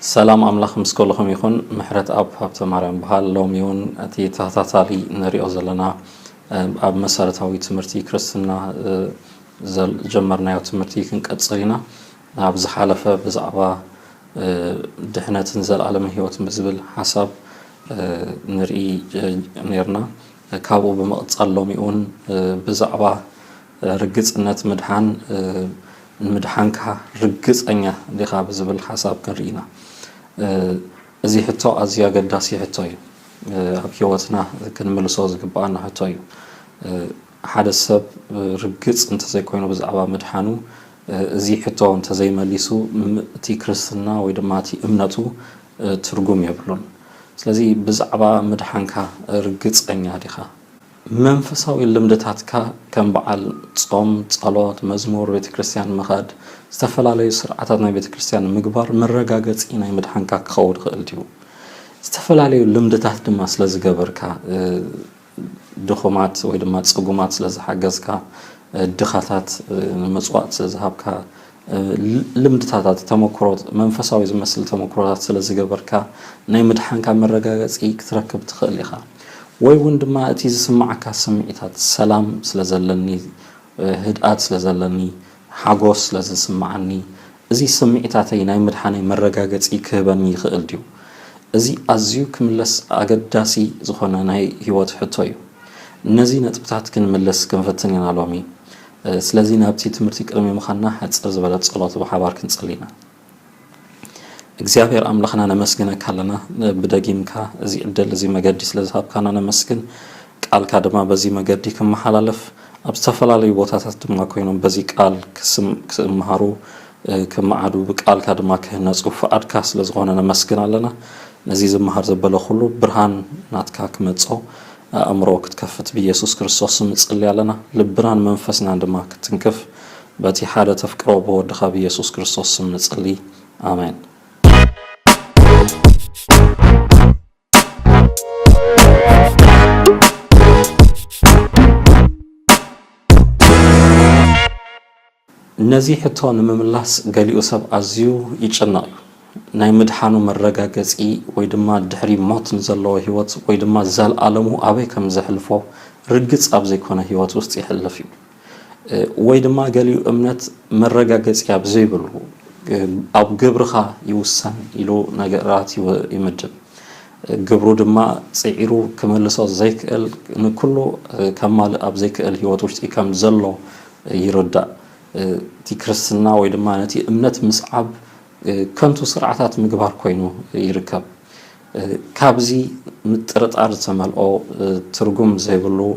سلام أملاخ مسكولكم يكون محرت أب هبت مريم بحال لوميون أتي تهتاتالي نريو زلنا أب مسارتاوي تمرتي كريستنا جمرنا يو تمرتي كنقصرينا أب زحالفه بزعبا دحنة تنزل على هيوت مزبل حسب نري نيرنا كابو بمقصال لوميون بزعبا رجصنت مدحانكا رجصنيا ديخا بزبل حسب كنرينا زي حتى أزيا قداسي حتى أب هيوتنا كنملسو زغبانا حتى حدا السب رجص انت زي كوينو بزعبا مدحانو زي حتى انت زي مليسو تي كريستنا وي دما تي امنتو ترغم يبلون ስለዚህ بزعبا مدحانكا رجصنيا ديخا منفساوي لمدتاتكا كم بعل صوم صلاه مزمور بيت كريستيان مخاد استفلالي سرعاتنا بيت كريستيان مغبار مرغاغص اينا مدحانكا كخود خلديو استفلالي لمدتات دما سلازغبركا دخومات وي دما صغومات سلازحغزكا دخاتات مصوات سلازحابكا لمدتات تمكروت منفساوي زمسل تمكروت سلازغبركا ناي مدحانكا مرغاغصي كتركب تخليخا وي وندما اتي زسمعك سمعيتات سلام سلازلني هدات سلازلني حاغوس سلازسمعني ازي سمعيتاتي ناي مدحاني مرغاغصي كهبني يخل ديو ازي ازيو كملس اگداسي زخونه ناي هيوت حتوي نزي نطبطات كنملس كنفتنينا لومي سلازي نابتي تمرتي قرمي مخنا حصر زبلت صلاه بحبار كنصلينا እግዚአብሔር አምላክና ነመስግነ ካለና በደጊምካ እዚ እደል እዚ መገዲ ስለዝሃብካና ነመስግን ቃልካ ድማ በዚ መገዲ ከመሐላለፍ አብስተፈላልዩ ቦታታት ድማ ኮይኖም በዚ ቃል ክስምሃሩ ከማዓዱ በቃልካ ድማ ከነጹ ፈአድካ ስለዝኾነ ነመስግን አለና ነዚ ዝመሃር ዘበለ ሁሉ ብርሃን ናትካ ክመጾ አእምሮ ክትከፍት በኢየሱስ ክርስቶስ ስም ጽል ያለና ልብናን መንፈስና ድማ ክትንከፍ በቲ ሓደ ተፍቅሮ በወድኻ በኢየሱስ ክርስቶስ ስም ጽሊ አሜን نزي حتى نمملاس قالي أسب عزيو يجنايو ناي مدحانو مرغاغصي وي دما دحري موت نزلو هيوت وي دما زال عالمو ابي كم زحلفو رغص ابزي كونه هيوت وسط يحلفيو وي دما قالي امنت مرغاغصي ابزي بلو اب غبرخا يوسن يلو نغرات يمدب غبرو دما صيرو كملسو زيكل نكلو كمال ابزي كل هيوت وسط كم زلو يردا تي كريستنا وي دما نتي امنت مصعب كنتو سرعات مغبار كوينو يركب كابزي مترطار تمالو ترغم زيبلو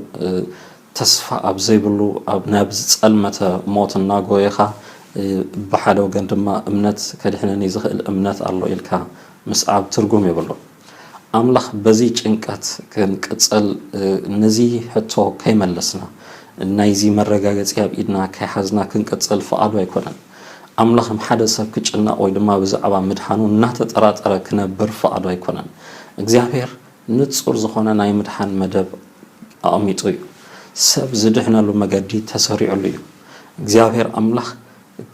تسفا اب زيبلو اب نابز صلمته موتنا غويخا بحالو غندما امنت كدحنني زخل امنت الله يلكا مصعب ترغم يبلو املاح بزي ጭንቀት كنقصل نزي حتو كيملسنا نايزي مرغاغص يابيدنا كحزنا كنقصل فعلو يكونن املاخم حدا سب كጭና ወይ ድማ በዛዕባ ምድሓኑ እናተጠራጠረ ክነብር ፈዓዶ ይኮነን እግዚአብሔር ንጹር ዝኾነ ናይ ምድሓን መደብ አሚጡ እዩ ሰብ ዝድሕነሉ መገዲ ተሰሪዑሉ እዩ እግዚአብሔር አምላኽ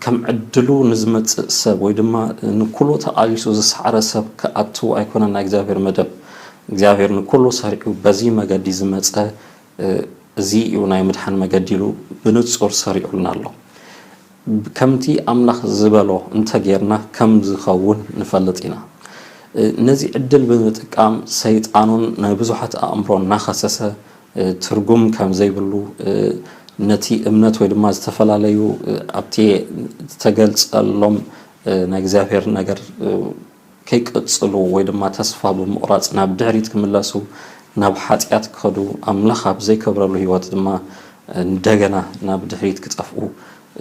ከም ዕድሉ ንዝመጽ ሰብ ወይ ድማ ንኩሉ ተቃሊሱ ዝሰዓረ ሰብ ከአቱ አይኮነን ናይ እግዚአብሔር መደብ እግዚአብሔር ንኩሉ ሰሪዑ በዚ መገዲ ዝመጸ እዚ እዩ ናይ ምድሓን መገዲሉ ብንጹር ሰሪዑልና ኣሎ كمتي أملاخ زبالو انت غيرنا كم زخون نفلطينا نزي عدل بمتقام سيطانون نبزحت امرون ناخسسه ترغم كم زيبلو نتي امنت ወይ ድማ ዝተፈላልዩ ኣብቲ ተገልጸሎም ናይ እግዚአብሔር ነገር ከይቅጽሉ ወይ ድማ ተስፋ በመቁራጽ ናብ ድሕሪት ክምለሱ ናብ ኃጢአት ከዱ አምላኽ ኣብ ዘይከብረሉ ህይወት ድማ እንደገና ናብ ድሕሪት ክጠፍኡ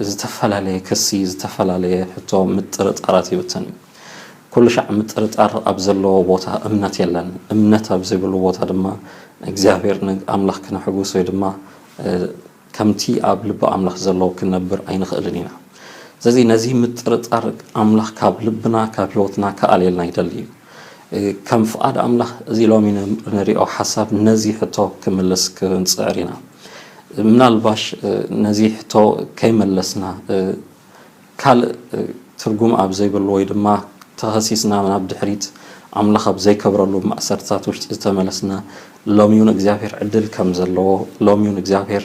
ዝተፈላልየ ክሲ ዝተፈላልየ ሕቶ ምጥርጣራት ይብተን كل شيء مترتر أبزلوا بوتا أمنت يلن أمنت أبزلوا بوتا دما እግዚአብሔር አምላኽ ክነሕጉስ ወይ ድማ ከምቲ ኣብ ልቢ ኣምላኽ ዘለዎ ክነብር ኣይንኽእልን ኢና ስለዚ ነዚ ምጥርጣር ኣምላኽ ካብ ልብና ካብ ህይወትና ከኣልየልና ይደሊ ከም ፍቃድ ኣምላኽ እዚ ሎሚ ንሪኦ ሓሳብ ነዚ ሕቶ ክምልስ ክንፅዕር ኢና ምናልባሽ ነዚ ሕቶ ከይመለስና ካልእ ትርጉም ኣብ ዘይብሉ ወይ ድማ ተኸሲስና ናብ ድሕሪት ኣምላኽ ኣብ ዘይከብረሉ ማእሰርታት ውሽጢ ዝተመለስና ሎሚውን እግዚአብሔር ዕድል ከም ዘለዎ ሎሚውን እግዚአብሔር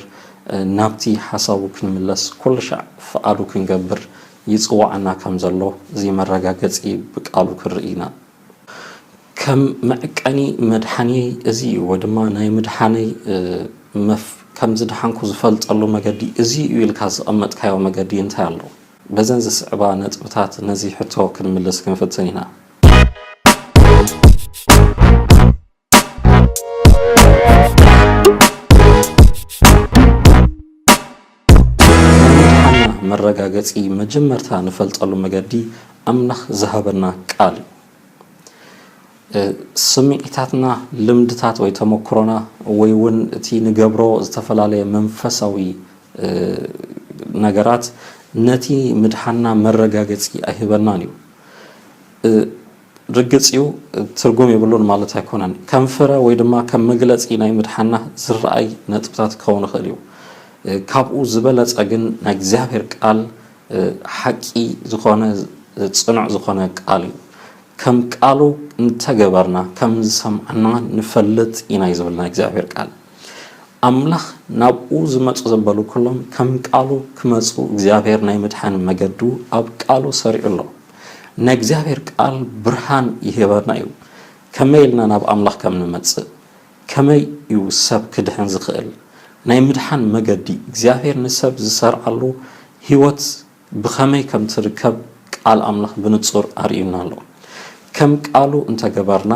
ናብቲ ሓሳቡ ክንምለስ ኩሉ ሻዕ ፍቃዱ ክንገብር ይፅዋዕና ከም ዘሎ እዚ መረጋገፂ ብቃሉ ክርኢና ከም መዕቀኒ መድሓኒይ እዚ ወይ ድማ ናይ መድሓኒይ ከም ዝድሓንኩ ዝፈልጠሉ መገዲ እዚ እዩ ኢልካ ዝቐመጥካዮ መገዲ እንታይ ኣሎ በዘን ዝስዕባ ነጥብታት ነዚ ሕቶ ክንምልስ ክንፍትን ኢና መረጋገፂ መጀመርታ ንፈልጠሉ መገዲ ኣምላኽ ዝሃበና ቃል ስምዒታትና ልምድታት ወይ ተመክሮና ወይ እውን እቲ ንገብሮ ዝተፈላለየ መንፈሳዊ ነገራት ነቲ ምድሓና መረጋገፂ ኣይህበናን እዩ ርግፅዩ ትርጉም የብሉን ማለት ኣይኮነን ከም ፍረ ወይ ድማ ከም መግለፂ ናይ ምድሓና ዝረኣይ ነጥብታት ክኸውን ይኽእል እዩ ካብኡ ዝበለፀ ግን ናይ እግዚአብሔር ቃል ሓቂ ዝኾነ ጽኑዕ ዝኾነ ቃል እዩ ከም ቃሉ እንተገበርና ከም ዝሰምዓና ንፈልጥ ኢና ይዝብል ናይ እግዚአብሔር ቃል ኣምላኽ ናብኡ ዝመፁ ዘበሉ ኩሎም ከም ቃሉ ክመፁ እግዚአብሔር ናይ ምድሓን መገዱ ኣብ ቃሉ ሰሪዑ ኣሎ ናይ እግዚአብሔር ቃል ብርሃን ይህበና እዩ ከመይ ኢልና ናብ ኣምላኽ ከም ንመፅእ ከመይ እዩ ሰብ ክድሕን ዝኽእል ናይ ምድሓን መገዲ እግዚአብሔር ንሰብ ዝሰርዓሉ ህይወት ብኸመይ ከም ትርከብ ቃል ኣምላኽ ብንጹር ኣርኢና ኣሎ ከም ቃሉ እንተገበርና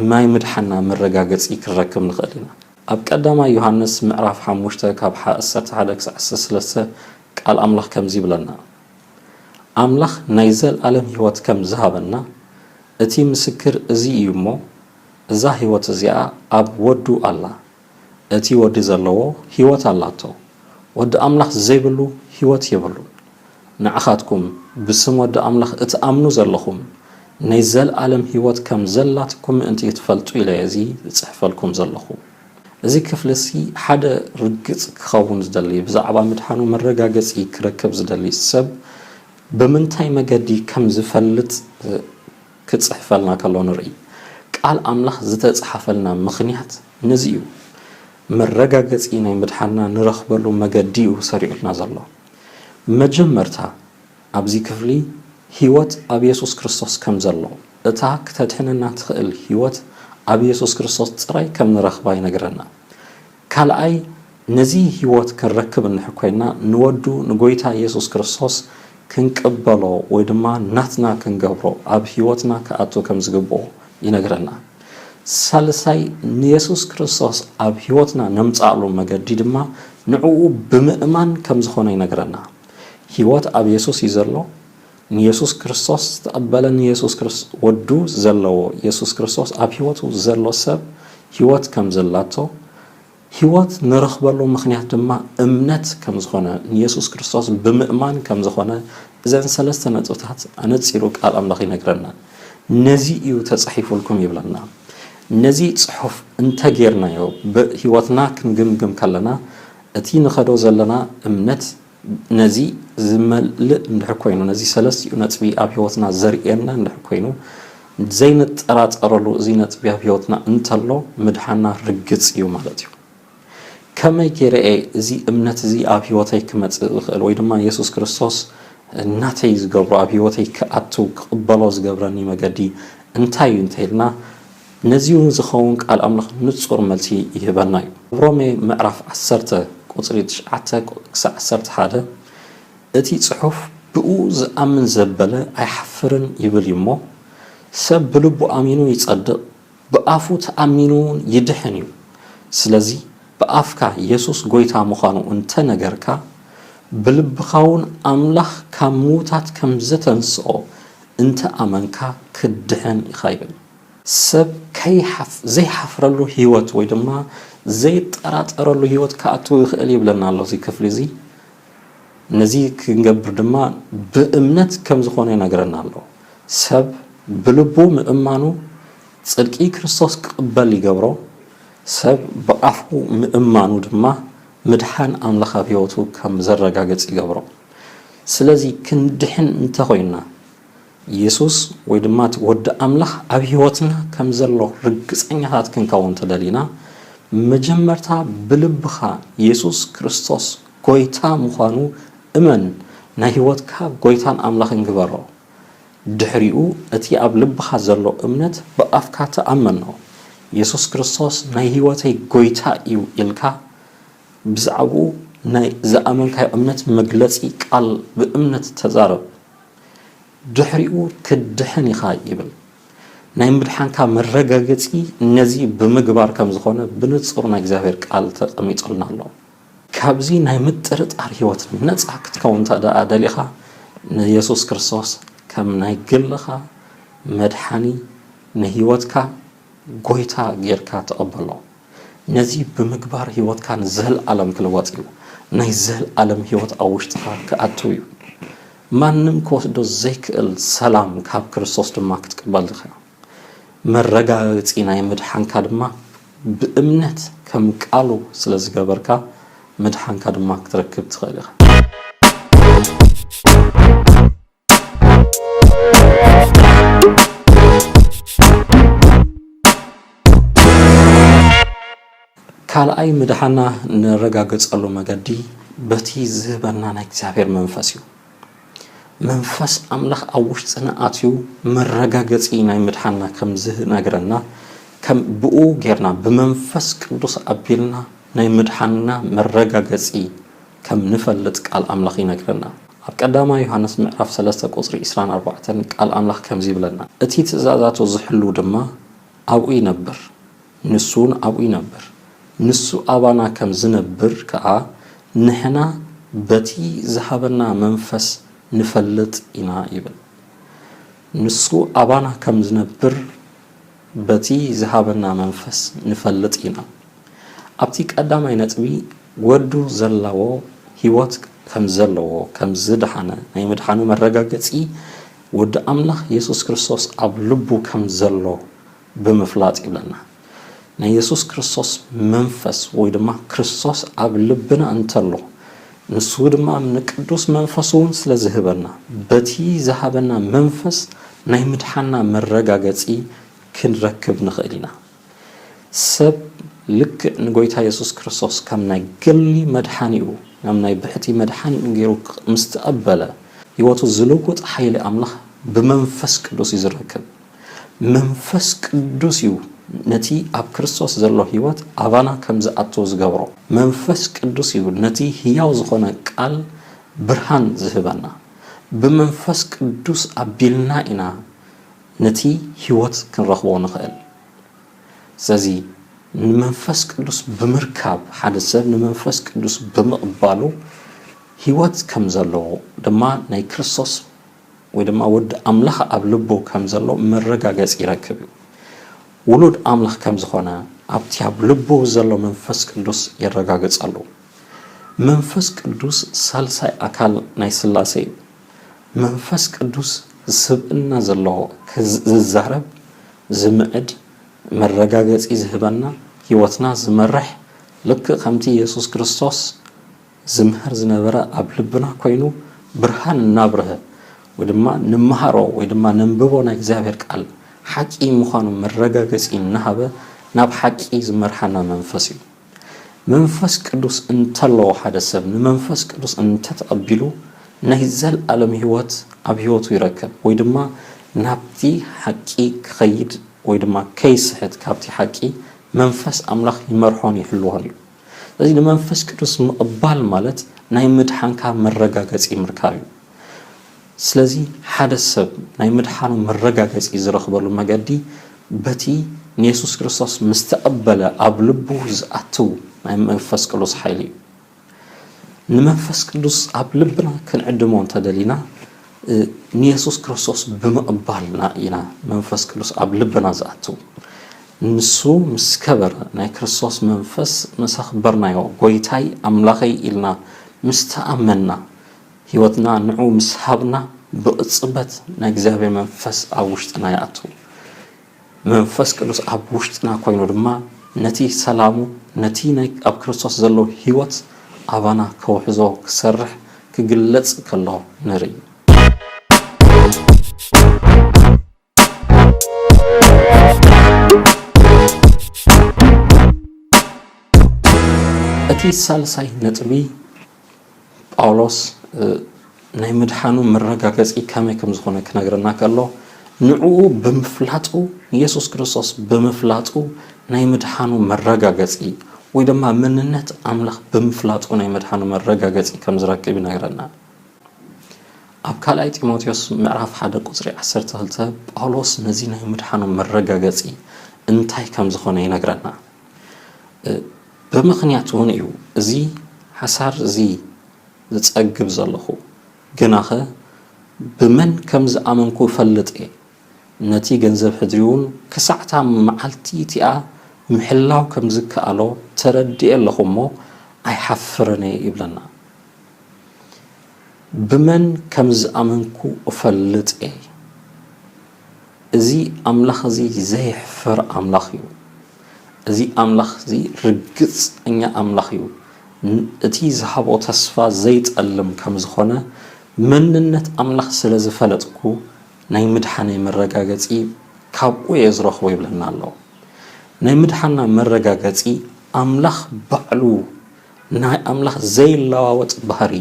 ማይ ምድሓና መረጋገፂ ክረክብ ንኽእል ኢና ኣብ ቀዳማይ ዮሐንስ ምዕራፍ 5 ካብ 11 ክሳብ 13 ቃል ኣምላኽ ከምዚ ይብለና ኣምላኽ ናይ ዘለኣለም ህይወት ከም ዝሃበና እቲ ምስክር እዚ እዩ እሞ እዛ ህይወት እዚኣ ኣብ ወዱ ኣላ እቲ ወዲ ዘለዎ ህይወት ኣላቶ ወዲ ኣምላኽ ዘይብሉ ህይወት የብሉ ንዓኻትኩም ብስም ወዲ ኣምላኽ እትኣምኑ ዘለኹም ናይ ዘለኣለም ህይወት ከም ዘላትኩም ምእንቲ ትፈልጡ ኢለ እዚ ዝፅሕፈልኩም ዘለኹ እዚ ክፍልሲ ሓደ ርግፅ ክኸውን ዝደሊ ብዛዕባ ምድሓኑ መረጋገፂ ክረክብ ዝደሊ ሰብ ብምንታይ መገዲ ከም ዝፈልጥ ክፅሕፈልና ከሎ ንርኢ ቃል ኣምላኽ ዝተፅሓፈልና ምኽንያት ነዚ እዩ መረጋገፂ ናይ ምድሓና ንረኽበሉ መገዲ እዩ ሰሪዑልና ዘሎ መጀመርታ ኣብዚ ክፍሊ ህይወት ኣብ ኢየሱስ ክርስቶስ ከም ዘሎ እታ ክተድሕነና ትኽእል ህይወት ኣብ ኢየሱስ ክርስቶስ ጥራይ ከም ንረኽባ ይነግረና ካልኣይ ነዚ ህይወት ክንረክብ እንሕኮይና ንወዱ ንጎይታ ኢየሱስ ክርስቶስ ክንቅበሎ ወይ ድማ ናትና ክንገብሮ ኣብ ህይወትና ከኣቱ ከም ዝግብኦ ይነግረና ሳልሳይ ንኢየሱስ ክርስቶስ ኣብ ህይወትና ነምፃሉ መገዲ ድማ ንዕኡ ብምእማን ከም ዝኾነ ይነግረና ህይወት ኣብ ኢየሱስ እዩ ዘሎ ንኢየሱስ ክርስቶስ ተቐበለ ንኢየሱስ ክርስቶስ ወዱ ዘለዎ ኢየሱስ ክርስቶስ ኣብ ህይወቱ ዘሎ ሰብ ህይወት ከም ዘላቶ ህይወት ንረኽበሉ ምኽንያት ድማ እምነት ከም ዝኾነ ንኢየሱስ ክርስቶስ ብምእማን ከም ዝኾነ እዘን ሰለስተ ነጥብታት ኣነፂሩ ቃል ኣምላኽ ይነግረና ነዚ እዩ ተጻሒፉልኩም ይብለና ነዚ ጽሑፍ እንተጌርናዮ በህይወትና ክንግምግም ከለና እቲ ንኸዶ ዘለና እምነት ነዚ ዝመልእ እንድሕር ኮይኑ ነዚ ሰለስቲኡ ነጥቢ ኣብ ህይወትና ዘርኤና እንድሕር ኮይኑ ዘይንጠራጠረሉ እዚ ነጥቢ ኣብ ህይወትና እንተሎ ምድሓና ርግፅ እዩ ማለት እዩ ከመይ ገይረ እዚ እምነት እዚ ኣብ ህይወተይ ክመፅእ ዝኽእል ወይ ድማ ኢየሱስ ክርስቶስ እናተይ ዝገብሮ ኣብ ህይወተይ ክኣቱ ክቕበሎ ዝገብረኒ መገዲ እንታይ እዩ እንተኢልና ነዚውን ዝኸውን ቃል ኣምላኽ ንጹር መልሲ ይህበና እዩ ሮሜ ምዕራፍ 10 ቁፅሪ 9 ክሳብ 11 እቲ ጽሑፍ ብኡ ዝኣምን ዘበለ ኣይሓፍርን ይብል እሞ ሰብ ብልቡ ኣሚኑ ይጸድቕ ብኣፉ ተኣሚኑ ይድሕን እዩ ስለዚ ብኣፍካ ኢየሱስ ጎይታ ምዃኑ እንተነገርካ ብልብኻውን ኣምላኽ ካብ ምዉታት ከም ዘተንስኦ انت امنكا كدحن يخايبل سب كي زي حفرلو هيوت ويدما زي طراطرلو هيوت كاتو يخيل يبلنا الله زي كفلي زي نزي كنقبر دما بأمنت كم زخونه ينقرنا الله سب بلبو مأمانو صدقي كريستوس قبل يقبرو سب بأفو مأمانو دما مدحان أملخ بيوتو كم زرقاقت يقبرو سلازي كندحن انت خوينا يسوس ويدمات ود أملخ أبيوتنا كم زلو رقص أنيهات كنكون تدلينا مجمرتا بلبخا يسوس كريستوس قويتا مخانو امن نهيوت كاب قويتان أملخ انقبرو دحريو اتي أب لبخا زلو امنت بأفكات أمنو يسوس كريستوس نهيوتي قويتا إيو إلكا بزعبو ناي زأمن كاي امنت مجلسي قال بامنت تزارب دحريو كدحن يخايبل ناي مدحان كا مرغاغصي نزي بمغبار كم زخونه بنصرنا እግዚአብሔር ቃል ተጠሚጥልና الله ካብዚ ናይ ምጥርጣር ህይወት ነፃ ክትከውን ተዳደሊኻ ኢየሱስ ክርስቶስ ከም ናይ ግልኻ መድሓኒ ንህይወትካ ጎይታ ጌርካ ተቀበሎ ነዚ ብምግባር ህይወትካ ንዘል ዓለም ክልወጥ እዩ ናይ ዘል ዓለም ህይወት አውሽጥካ ከአትዩ ማንም ከወስዶ ዘይክእል ሰላም ካብ ክርስቶስ ድማ ክትቀበል ዲኻ መረጋገፂ ናይ ምድሓንካ ድማ ብእምነት ከም ቃሉ ስለዝገበርካ ምድሓንካ ድማ ክትረክብ ትኽእል ኢኻ ካልኣይ ምድሓና ንረጋገፀሉ መገዲ በቲ ዝህበና ናይ እግዚአብሔር መንፈስ እዩ መንፈስ አምላኽ አውሽጥና አትዩ መረጋገፂ ናይ ምድሓና ከም ዝነግረና ከም ብኡ ጌርና በመንፈስ ቅዱስ አቢልና ናይ ምድሓና መረጋገፂ ከም ንፈልጥ ቃል አምላኽ ይነግረና ኣብ ቀዳማይ ዮሐንስ ምዕራፍ 3 ቁጥሪ 24 ቃል አምላኽ ከም ዝብለና እቲ ትእዛዛቱ ዝሕሉ ድማ አብኡ ይነብር ንሱን አብኡ ይነብር ንሱ አባና ከም ዝነብር ከአ ንሕና በቲ ዝሃበና መንፈስ نفلت إنا يبل نسو أبانا كم زنبر بتي ذهبنا منفس نفلت إنا أبتيك أدام ينتبي ودو زلوا هيوت كم زلوا كم زدحنا نيمدحانو مرقاقتي ود أملخ يسوس كريستوس أبلبو كم زلوا بمفلات إبلنا نا يسوس كريستوس منفس ويدما كريستوس أبلبنا أنتلو نسود ما من قدوس منفسون سلازهبنا بتي ذهبنا منفس نيمدحنا مرغاغصي كنركب نخيلنا سب لك نغويتا يسوس كريستوس كم ناي قلي مدحانيو نم ناي بحتي مدحاني نغيرو مستقبله يوتو زلوقط حيل املاح بمنفس قدوس يزركب منفس قدوس يو نتي اب كريستوس زلو هيوت ابانا كم زاتو زغبرو منفس قدوس يو نتي هياو زخونه قال برهان زهبنا بمنفس قدوس ابيلنا انا نتي هيوت كنرخبو نخيل سازي منفس قدوس بمركاب حدث منفس قدوس بمقبالو هيوت كم زلو دما ناي كريستوس ودما ود املاح ابلبو كم زلو مرغاغص يركب ولود أملاخ كم زخونا أبتياب لبو زلو منفس قدوس يرغاغصالو منفس قدوس سالساي أكال ناي سلاسي منفس قدوس سبئنا زلو كززارب زمعد مرغاغص يزهبنا هيوتنا زمرح لك خمتي يسوس كريستوس زمهر زنبرا أبلبنا كوينو برهان نابره ودما نمهارو ودما ننببو نا እግዚአብሔር ቃል حقي مخانو مرغاغص انهبه ناب حقي زمرحنا منفسي منفس قدوس انتلو حدثب منفس قدوس انت تقبلو نهزل عالم هيوت اب هيوتو يركب ويدما نابتي حقي خيد ويدما كيسحت كابتي حقي منفس املاح يمرحون يحلوها لذي منفس قدوس مقبال مالت ناي مدحانكا مرغاغص يمركايو سلازي حدثب ناي مدحانو مرغاغص يزرخبلو مغدي بتي يسوع كريستوس مستقبل ابلبو زاتو ناي منفس قدوس حيلي نمنفس قدوس ابلبنا كنعدمون تدلينا ንኢየሱስ ክርስቶስ ብምቕባልና ኢና መንፈስ ቅዱስ ኣብ ልብና ዝኣቱ ንሱ ምስ ከበረ ናይ ክርስቶስ መንፈስ ምስ ኣኽበርናዮ ጎይታይ ኣምላኸይ ኢልና ምስ ተኣመና ህይወትና ንዑ ምስ ሃብና ብቕፅበት ናይ እግዚአብሔር መንፈስ ኣብ ውሽጥና ይኣቱ መንፈስ ቅዱስ ኣብ ውሽጥና ኮይኑ ድማ ነቲ ሰላሙ ነቲ ናይ ኣብ ክርስቶስ ዘሎ ህይወት ኣባና ከውሕዞ ክሰርሕ ክግለጽ ከሎ ንርኢ እቲ ሳልሳይ ነጥቢ ጳውሎስ ናይ ምድሓኑ መረጋገፂ ከመይ ከም ዝኾነ ክነግረና ከሎ ንዕኡ ብምፍላጡ ኢየሱስ ክርስቶስ ብምፍላጡ ናይ ምድሓኑ መረጋገፂ ወይ ድማ መንነት ኣምላኽ ብምፍላጡ ናይ ምድሓኑ መረጋገፂ ከም ዝረክብ ይነግረና ኣብ ካልኣይ ጢሞቴዎስ ምዕራፍ 1 ቁጽሪ 12 ጳውሎስ ነዚ ናይ ምድሓኑ መረጋገፂ እንታይ ከም ዝኾነ ይነግረና ብምኽንያት እውን እዩ እዚ ሓሳር እዚ ዝጸግብ ዘለኹ ግናኸ ብመን ከም ዝኣመንኩ ፈልጥ እየ ነቲ ገንዘብ ሕድሪውን ክሳዕታ መዓልቲ እቲኣ ምሕላው ከም ዝከኣሎ ተረዲእ ኣለኹ እሞ ኣይሓፍረን ይብለና ብመን ከም ዝኣመንኩ እፈልጥ እየ እዚ ኣምላኽ እዚ ዘይሕፍር ኣምላኽ እዩ እዚ ኣምላኽ እዚ ርግጸኛ ኣምላኽ እዩ እቲ ዝሃቦ ተስፋ ዘይጠልም ከም ዝኾነ መንነት ኣምላኽ ስለ ዝፈለጥኩ ናይ ምድሓነይ መረጋገፂ ካብኡ እየ ዝረኽቦ ይብለና ኣሎ ናይ ምድሓና መረጋገፂ ኣምላኽ ባዕሉ ናይ ኣምላኽ ዘይለዋወጥ ባህሪ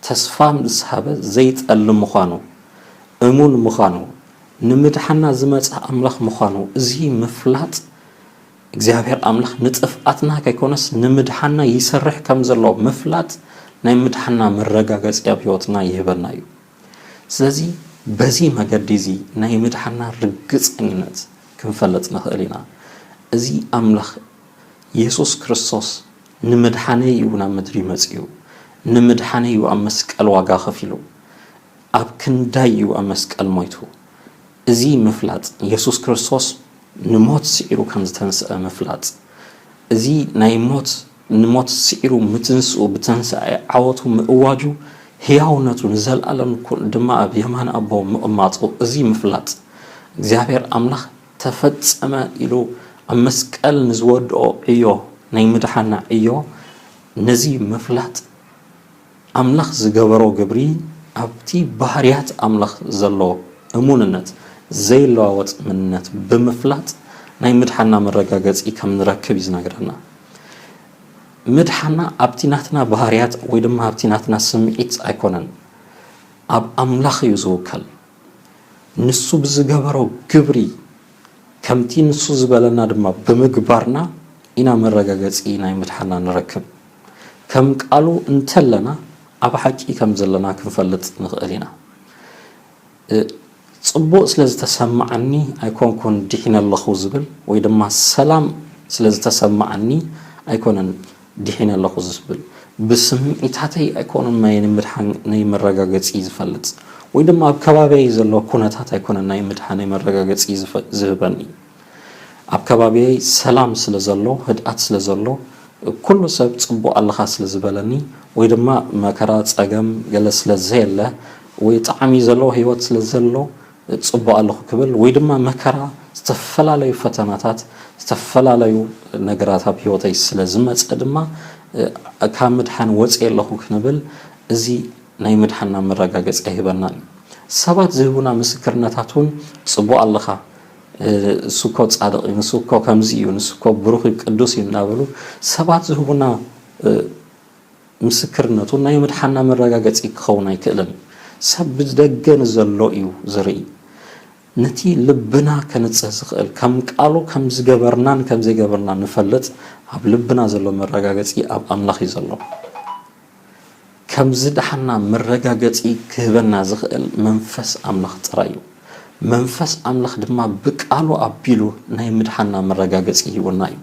ተስፋ ዝሃበ ዘይጠልም ምዃኑ እሙን ምዃኑ ንምድሓና ዝመጽ ኣምላኽ ምዃኑ እዚ ምፍላጥ እግዚአብሔር ኣምላኽ ንጥፍኣትና ከይኮነስ ንምድሓና ይሰርሕ ከም ዘሎ ምፍላጥ ናይ ምድሓና መረጋገፂ ኣብ ህይወትና ይህበና እዩ ስለዚ በዚ መገዲ እዚ ናይ ምድሓና ርግጸኝነት ክንፈልጥ ንኽእል ኢና እዚ ኣምላኽ ኢየሱስ ክርስቶስ ንምድሓነይ እዩ ናብ ምድሪ መጽኡ ንምድሓነይ እዩ ኣብ መስቀል ዋጋ ከፊሉ ኣብ ክንዳይ እዩ ኣብ መስቀል ሞይቱ እዚ ምፍላጥ ኢየሱስ ክርስቶስ ንሞት ሲዒሩ ከም ዝተንስአ ምፍላጥ እዚ ናይ ሞት ንሞት ሲዒሩ ምትንስኡ ብተንስአ ዓወቱ ምእዋጁ ሕያውነቱ ንዘለኣለም ድማ ኣብ የማን ኣቦ ምቕማጡ እዚ ምፍላጥ እግዚአብሔር ኣምላኽ ተፈጸመ ኢሉ ኣብ መስቀል ንዝወድኦ ዕዮ ናይ ምድሓና ዕዮ ነዚ ምፍላጥ ኣምላኽ ዝገበሮ ግብሪ ኣብቲ ባህርያት ኣምላኽ ዘሎ እሙንነት ዘይለዋወጥ መንነት ብምፍላጥ ናይ ምድሓና መረጋገፂ ከም ንረክብ ይዝነግረና ምድሓና ኣብቲ ናትና ባህርያት ወይ ድማ ኣብቲ ናትና ስምዒት ኣይኮነን ኣብ ኣምላኽ እዩ ዝውከል ንሱ ብዝገበሮ ግብሪ ከምቲ ንሱ ዝበለና ድማ ብምግባርና ኢና መረጋገፂ ናይ ምድሓና ንረክብ ከም ቃሉ እንተለና ኣብ ሓቂ ከም ዘለና ክንፈልጥ ንኽእል ኢና ጽቡቕ ስለ ዝተሰማዓኒ ኣይኮንኩን ድሒነ ኣለኹ ዝብል ወይ ድማ ሰላም ስለ ዝተሰማዓኒ ኣይኮነን ድሒነ ኣለኹ ዝብል ብስምዒታተይ ኣይኮነን ናይ መረጋገፂ ዝፈልጥ ወይ ድማ ኣብ ከባቢይ ዘሎ ኩነታት ኣይኮነን ናይ ምድሓነይ መረጋገፂ ዝህበኒ ኣብ ከባቢይ ሰላም ስለ ዘሎ ህድኣት ስለ ዘሎ ኩሉ ሰብ ጽቡቕ ኣለኻ ስለ ዝበለኒ ወይ ድማ መከራ ጸገም ገለ ስለ ዘየለ ወይ ጣዕሚ ዘሎ ህይወት ስለ ዘሎ ጽቡቕ ኣለኹ ክብል ወይ ድማ መከራ ዝተፈላለዩ ፈተናታት ዝተፈላለዩ ነገራት ኣብ ህይወተይ ስለ ዝመጽ ድማ ካብ ምድሓን ወጽእ ኣለኹ ክንብል እዚ ናይ ምድሓና መረጋገፂ ይህበና ሰባት ዝህቡና ምስክርነታቱን ጽቡቕ ኣለኻ ንሱኮ ጻድቕ እዩ ንሱኮ ከምዚ እዩ ንሱኮ ብሩኽ ቅዱስ እዩ እናበሉ ሰባት ዝህቡና ምስክርነቱን ናይ ምድሓና መረጋገፂ ክኸውን ኣይክእልን ሰብ ብደገን ዘሎ እዩ ዝርኢ ነቲ ልብና ከንጽህ ዝኽእል ከም ቃሉ ከም ዝገበርናን ከም ዘይገበርና ንፈልጥ ኣብ ልብና ዘሎ መረጋገፂ ኣብ ኣምላኽ እዩ ዘሎ ከም ዝድሓና መረጋገፂ ክህበና ዝኽእል መንፈስ ኣምላኽ ጥራይ እዩ መንፈስ ኣምላኽ ድማ ብቃሉ ኣቢሉ ናይ ምድሓና መረጋገፂ ይህበና እዩ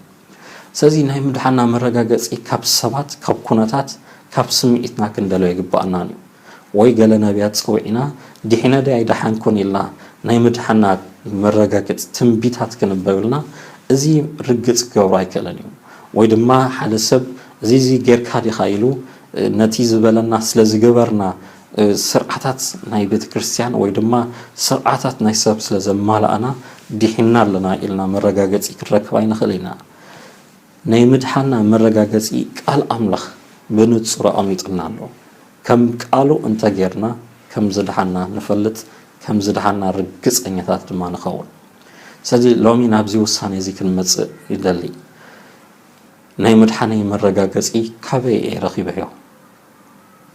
ስለዚ ናይ ምድሓና መረጋገፂ ካብ ሰባት ካብ ኩነታት ካብ ስምዒትና ክንደልዮ ይግባአና እዩ ወይ ገለ ነቢያት ፀውዒና ድሕነ ዳይ ድሓንኩን ኢልና ናይ ምድሓና መረጋገፂ ትንቢታት ክንበብልና እዚ ርግፅ ገብሮ ኣይከኣለን እዩ ወይ ድማ ሓደ ሰብ እዚ ጌርካ ዲኻ ኢሉ ነቲ ዝበለና ስለ ዝገበርና ስርዓታት ናይ ቤተ ክርስቲያን ወይ ድማ ስርዓታት ናይ ሰብ ስለ ዘማልኣና ድሒና ኣለና ኢልና መረጋገፂ ክንረክብ ኣይንኽእል ኢና ናይ ምድሓና መረጋገፂ ቃል ኣምላኽ ብንጹር ኣሚጥና ኣሎ ከም ቃሉ እንተጌርና ከም ዝድሓና ንፈልጥ ከም ዝድሓና ርግፀኛታት ድማ ንኸውን ስለዚ ሎሚ ናብዚ ውሳነ እዚ ክንመጽእ ይደሊ ናይ ምድሓነይ መረጋገፂ ካበይ እየ ረኺበዮ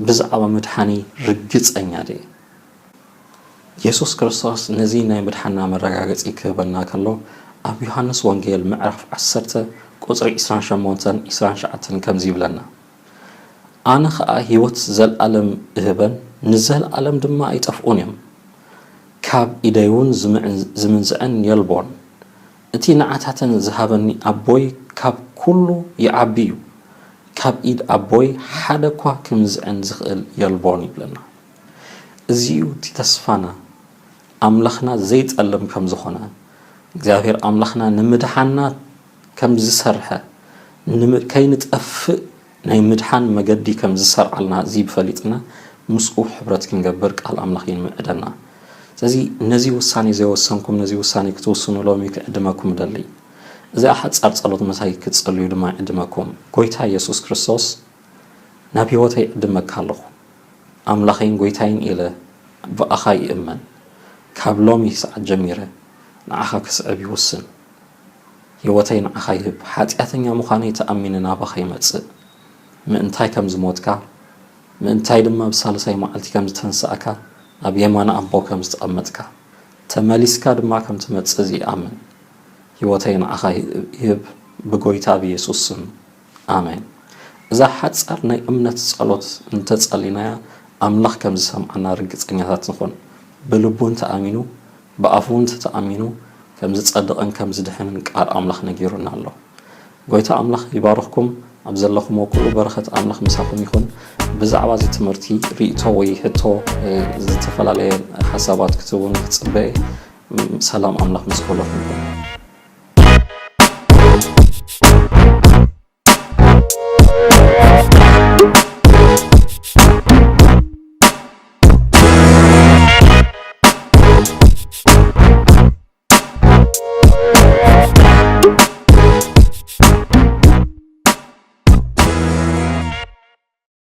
ብዛዕባ ምድሓኒ ርግፀኛ ድየ ኢየሱስ ክርስቶስ ነዚ ናይ ምድሓና መረጋገፂ ክህበና ከሎ ኣብ ዮሃንስ ወንጌል ምዕራፍ 10 ቁፅሪ 28-29 ከምዚ ይብለና ኣነ ኸኣ ህይወት ዘለዓለም እህበን ንዘለዓለም ድማ ኣይጠፍኡን እዮም ካብ ኢደይ እውን ዝምንዝአን የልቦን እቲ ንዓታተን ዝሃበኒ ኣቦይ ካብ ኩሉ ይዓቢ እዩ ካብ ኢድ ኣቦይ ሓደ እኳ ክምዝአን ዝኽእል የልቦን ይብለና እዚኡ እቲ ተስፋና ኣምላኽና ዘይጠልም ከም ዝኾነ እግዚኣብሔር ኣምላኽና ንምድሓና ከም ዝሰርሐ ከይንጠፍእ ናይ ምድሓን መገዲ ከም ዝሰርዓልና እዚ ብፈሊጥና ምስኡ ሕብረት ክንገብር ቃል ኣምላኽ ይምዕደና ስለዚ ነዚ ውሳኔ ዘይወሰንኩም ነዚ ውሳኔ ክትውስኑ ሎሚ ክዕድመኩም ደሊ እዚ ሓፃር ጸሎት መሳይ ክትጸልዩ ድማ ዕድመኩም ጎይታ ኢየሱስ ክርስቶስ ናብ ህይወተይ ዕድመካ ኣለኹ ኣምላኸይን ጎይታይን ኢለ ብኣኻ ይእመን ካብ ሎሚ ሰዓት ጀሚረ ንዓኻ ክስዕብ ይውስን ህይወተይ ንዓኻ ይህብ ሓጢኣተኛ ምዃነይ ተኣሚነ ናባኻ ይመጽእ ምእንታይ ከም ዝሞትካ ምእንታይ ድማ ብሳልሳይ መዓልቲ ከም ዝተንስኣካ ኣብ የማነ ኣቦ ከም ዝተቐመጥካ ተመሊስካ ድማ ከም ትመጽእ እዚ ኣምን ህይወተይ ንዓኻ ይህብ ብጎይታ ብኢየሱስ ስም ኣሜን እዛ ሓፃር ናይ እምነት ጸሎት እንተጸሊናያ ኣምላኽ ከም ዝሰምዓና ርግፀኛታት ንኾን ብልቡ እንተኣሚኑ ብኣፉ እንተኣሚኑ ከም ዝጸድቕን ከም ዝድሕንን ቃል ኣምላኽ ነጊሩና ኣሎ ጎይታ ኣምላኽ ይባርኽኩም ኣብ ዘለኹም ኩሉ በረኸት ኣምላኽ ምሳኩም ይኹን ብዛዕባ እዚ ትምህርቲ ርእቶ ወይ ሕቶ ዝተፈላለየ ሓሳባት ክትቡን ክትጽበየ ሰላም ኣምላኽ ምስ ኩለኩም